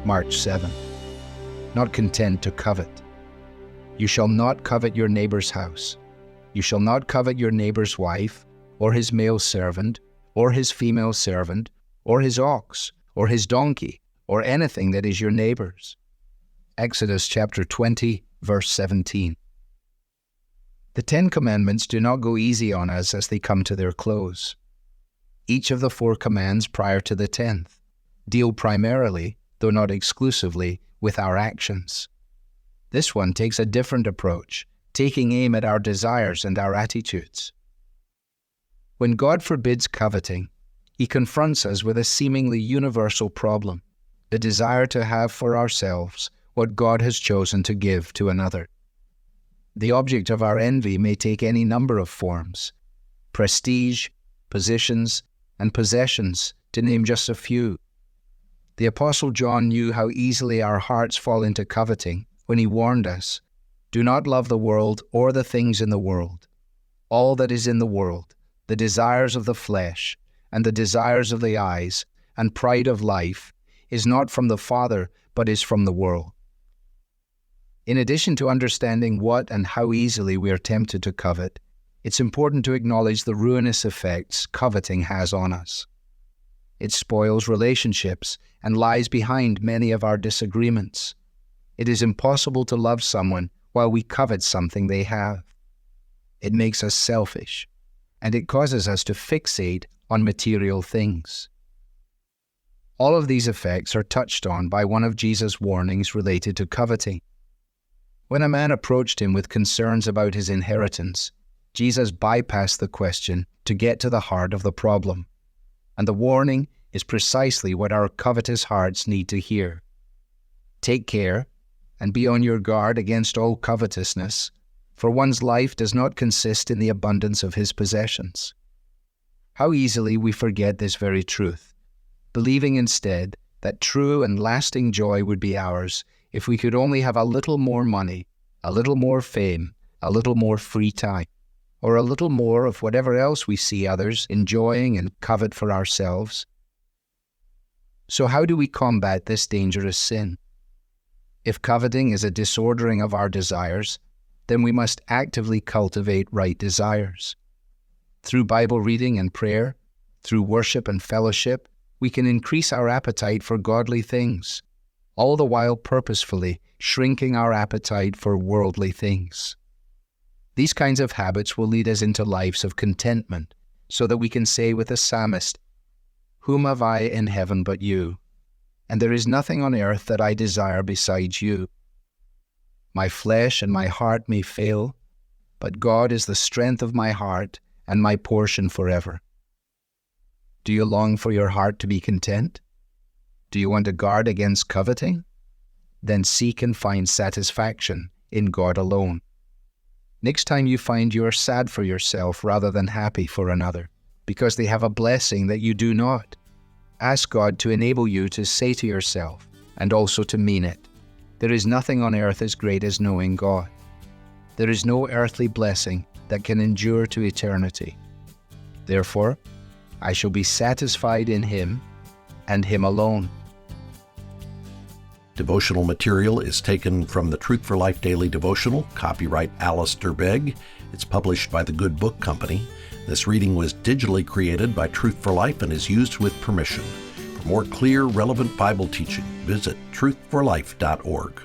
March 7. Not content to covet. You shall not covet your neighbor's house. You shall not covet your neighbor's wife, or his male servant, or his female servant, or his ox, or his donkey, or anything that is your neighbor's. Exodus chapter 20, verse 17. The 10 Commandments do not go easy on us as they come to their close. Each of the 4 commands prior to the 10th deal primarily, though not exclusively, with our actions. This one takes a different approach, taking aim at our desires and our attitudes. When God forbids coveting, He confronts us with a seemingly universal problem, the desire to have for ourselves what God has chosen to give to another. The object of our envy may take any number of forms: prestige, positions, and possessions, to name just a few. The Apostle John knew how easily our hearts fall into coveting when he warned us, "Do not love the world or the things in the world. All that is in the world, the desires of the flesh, and the desires of the eyes, and pride of life, is not from the Father, but is from the world." In addition to understanding what and how easily we are tempted to covet, it's important to acknowledge the ruinous effects coveting has on us. It spoils relationships and lies behind many of our disagreements. It is impossible to love someone while we covet something they have. It makes us selfish, and it causes us to fixate on material things. All of these effects are touched on by one of Jesus' warnings related to coveting. When a man approached him with concerns about his inheritance, Jesus bypassed the question to get to the heart of the problem. And the warning is precisely what our covetous hearts need to hear. Take care and be on your guard against all covetousness, for one's life does not consist in the abundance of his possessions. How easily we forget this very truth, believing instead that true and lasting joy would be ours if we could only have a little more money, a little more fame, a little more free time, or a little more of whatever else we see others enjoying and covet for ourselves. So how do we combat this dangerous sin? If coveting is a disordering of our desires, then we must actively cultivate right desires. Through Bible reading and prayer, through worship and fellowship, we can increase our appetite for godly things, all the while purposefully shrinking our appetite for worldly things. These kinds of habits will lead us into lives of contentment, so that we can say with the psalmist, "Whom have I in heaven but you? And there is nothing on earth that I desire besides you. My flesh and my heart may fail, but God is the strength of my heart and my portion forever." Do you long for your heart to be content? Do you want to guard against coveting? Then seek and find satisfaction in God alone. Next time you find you are sad for yourself rather than happy for another, because they have a blessing that you do not, ask God to enable you to say to yourself, and also to mean it, "There is nothing on earth as great as knowing God. There is no earthly blessing that can endure to eternity. Therefore, I shall be satisfied in Him and Him alone." Devotional material is taken from the Truth for Life Daily Devotional, copyright Alistair Begg. It's published by the Good Book Company. This reading was digitally created by Truth for Life and is used with permission. For more clear, relevant Bible teaching, visit truthforlife.org.